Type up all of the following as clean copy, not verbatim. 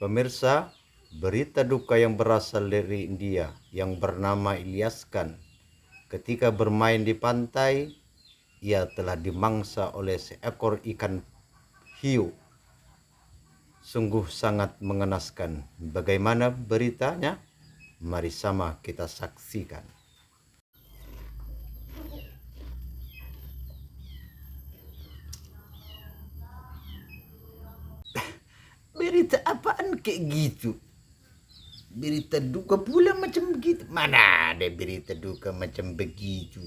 Pemirsa, berita duka yang berasal dari India yang bernama Ilyas Khan. Ketika bermain di pantai, ia telah dimangsa oleh seekor ikan hiu. Sungguh sangat mengenaskan. Bagaimana beritanya? Mari sama kita saksikan. Berita apaan kayak gitu? Berita duka pula macam begitu. Mana ada berita duka macam begitu?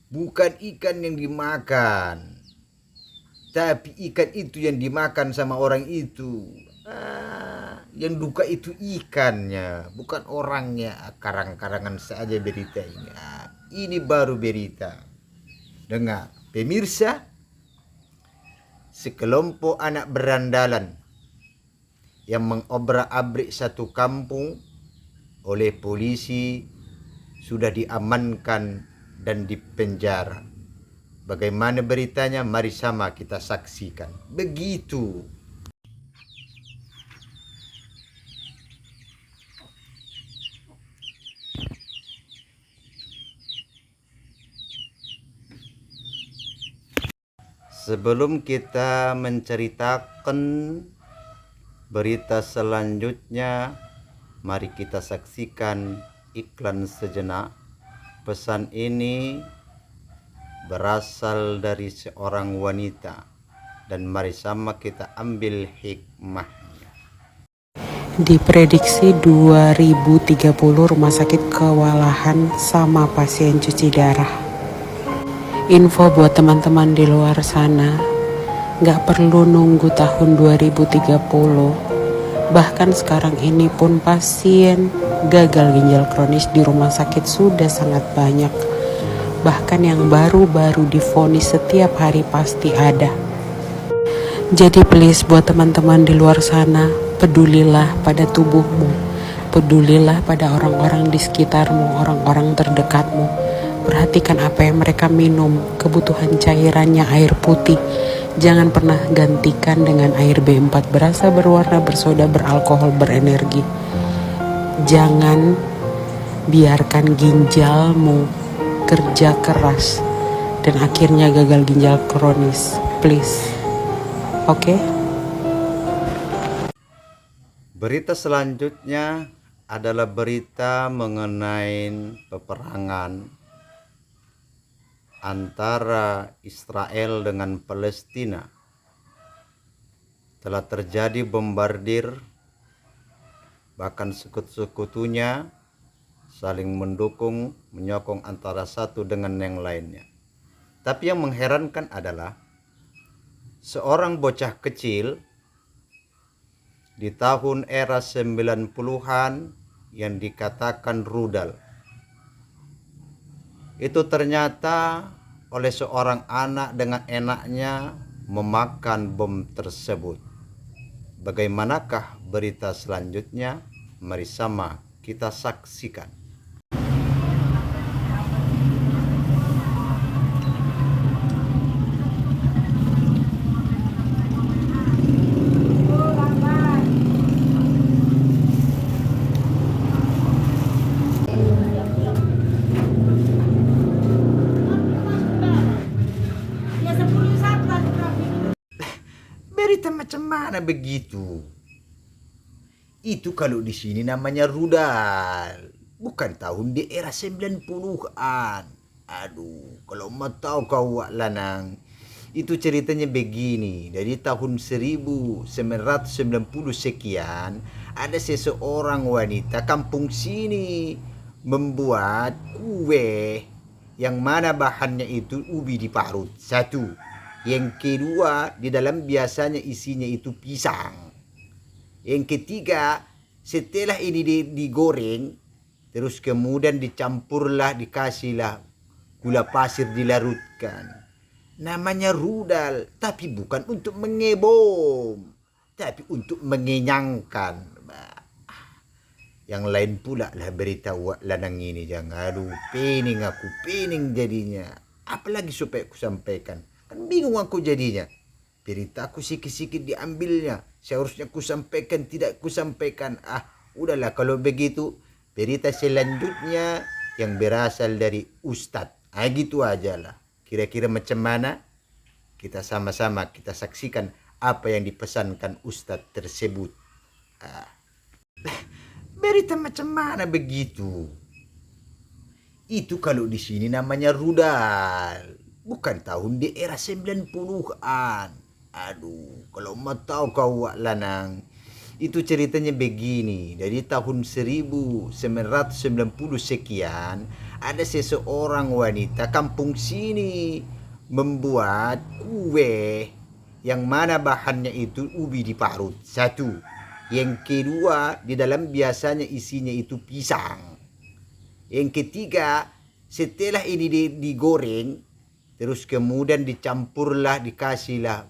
Bukan ikan yang dimakan, tapi ikan itu yang dimakan sama orang itu. Yang duka itu ikannya, bukan orangnya. Karang-karangan saja berita ini. Ini baru berita. Dengar, pemirsa, sekelompok anak berandalan yang mengobrak-abrik satu kampung oleh polisi sudah diamankan dan dipenjara. Bagaimana beritanya? Mari sama kita saksikan. Begitu. Sebelum kita menceritakan berita selanjutnya, mari kita saksikan iklan sejenak. Pesan ini berasal dari seorang wanita dan mari sama kita ambil hikmahnya. Diprediksi 2030 rumah sakit kewalahan sama pasien cuci darah. Info buat teman-teman di luar sana, gak perlu nunggu tahun 2030. Bahkan sekarang ini pun pasien gagal ginjal kronis di rumah sakit sudah sangat banyak. Bahkan yang baru-baru divonis setiap hari pasti ada. Jadi please buat teman-teman di luar sana, pedulilah pada tubuhmu. Pedulilah pada orang-orang di sekitarmu, orang-orang terdekatmu. Perhatikan apa yang mereka minum, kebutuhan cairannya air putih. Jangan pernah gantikan dengan air B4 berasa berwarna bersoda beralkohol berenergi. Jangan biarkan ginjalmu kerja keras dan akhirnya gagal ginjal kronis. Please. Oke? Berita selanjutnya adalah berita mengenai peperangan antara Israel dengan Palestina. Telah terjadi bombardir, bahkan sekutu-sekutunya saling mendukung, menyokong antara satu dengan yang lainnya. Tapi yang mengherankan adalah seorang bocah kecil di tahun era 90-an yang dikatakan rudal. Itu ternyata oleh seorang anak dengan enaknya memakan bom tersebut. Bagaimanakah berita selanjutnya? Mari sama kita saksikan. Berita macam mana begitu? Itu kalau di sini namanya rudal. Bukan tahun di era 90-an. Aduh, kalau mau tahu kau Wak Lanang, itu ceritanya begini. Dari tahun 1990 sekian, ada seseorang wanita kampung sini membuat kue yang mana bahannya itu ubi diparut. Satu. Yang kedua, di dalam biasanya isinya itu pisang. Yang ketiga, setelah ini digoreng, terus kemudian dicampurlah, dikasihlah gula pasir dilarutkan. Namanya rudal, tapi bukan untuk mengebom, tapi untuk mengenyangkan. Yang lain pula lah berita Wak Lanang ini. Jangan, aduh, pening jadinya. Apalagi supaya aku sampaikan. Kan bingung aku jadinya. Beritaku sikit-sikit diambilnya. seharusnya kusampaikan, tidak kusampaikan. Udahlah kalau begitu, berita selanjutnya yang berasal dari Ustadz. Gitu aja lah. Kira-kira macam mana? Kita sama-sama kita saksikan apa yang dipesankan Ustadz tersebut. Berita macam mana begitu? Itu kalau di sini namanya rudal. Bukan tahun di era 90-an. Aduh, kalau mau tahu kau Wak Lanang, itu ceritanya begini. Dari tahun 1990 sekian, ada seseorang wanita kampung sini membuat kue yang mana bahannya itu ubi diparut. Satu. Yang kedua, di dalam biasanya isinya itu pisang. Yang ketiga, setelah ini digoreng, terus kemudian dicampurlah, dikasihlah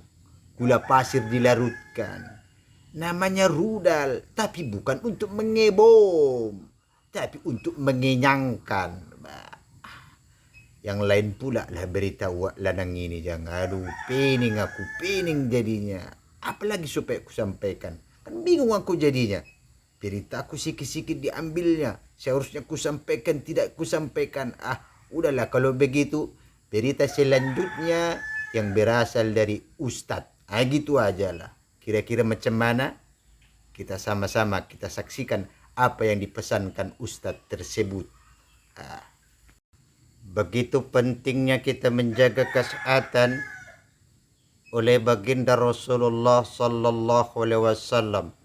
gula pasir, dilarutkan. Namanya rudal, tapi bukan untuk mengebom, tapi untuk mengenyangkan. Yang lain pula lah berita Wak Lanang ini. Aduh, pening jadinya. Apalagi supaya aku sampaikan. Kan bingung aku jadinya. Berita aku sikit-sikit diambilnya. Seharusnya ku sampaikan, tidak ku sampaikan. Udahlah kalau begitu, berita selanjutnya yang berasal dari Ustadz. Gitu aja lah. Kira-kira macam mana? Kita sama-sama kita saksikan apa yang dipesankan Ustadz tersebut. Begitu pentingnya kita menjaga kesehatan oleh baginda Rasulullah sallallahu alaihi wasallam.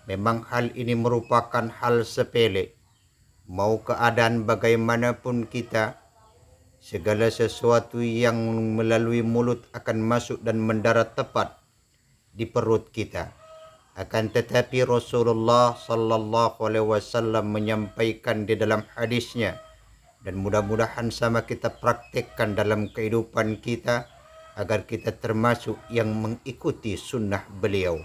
Memang hal ini merupakan hal sepele. Mau keadaan bagaimanapun kita, segala sesuatu yang melalui mulut akan masuk dan mendarat tepat di perut kita. Akan tetapi Rasulullah sallallahu alaihi wasallam menyampaikan di dalam hadisnya, dan mudah-mudahan sama kita praktekkan dalam kehidupan kita agar kita termasuk yang mengikuti sunnah beliau.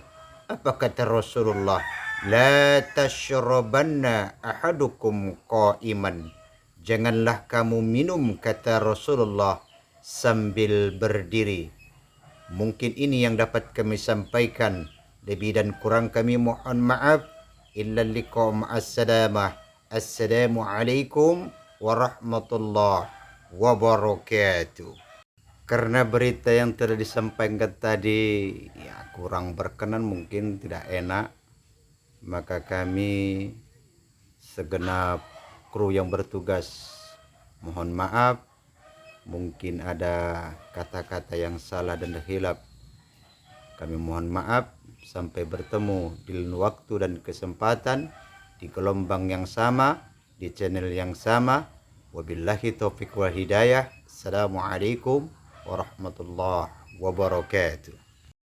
Apa kata Rasulullah? La tashrabanna ahadukum qa'iman. Janganlah kamu minum, kata Rasulullah, sambil berdiri. Mungkin ini yang dapat kami sampaikan. Lebih dan kurang kami mohon maaf. Illa liqa ma'as-salamah. Assalamualaikum warahmatullahi wabarakatuh. Karena berita yang telah disampaikan tadi kurang berkenan, mungkin tidak enak, maka kami segenap kru yang bertugas mohon maaf. Mungkin ada kata-kata yang salah dan hilaf, kami mohon maaf. Sampai bertemu di lain waktu dan kesempatan, di gelombang yang sama, di channel yang sama. Wabillahi taufiq wal hidayah. Assalamualaikum warahmatullahi wabarakatuh.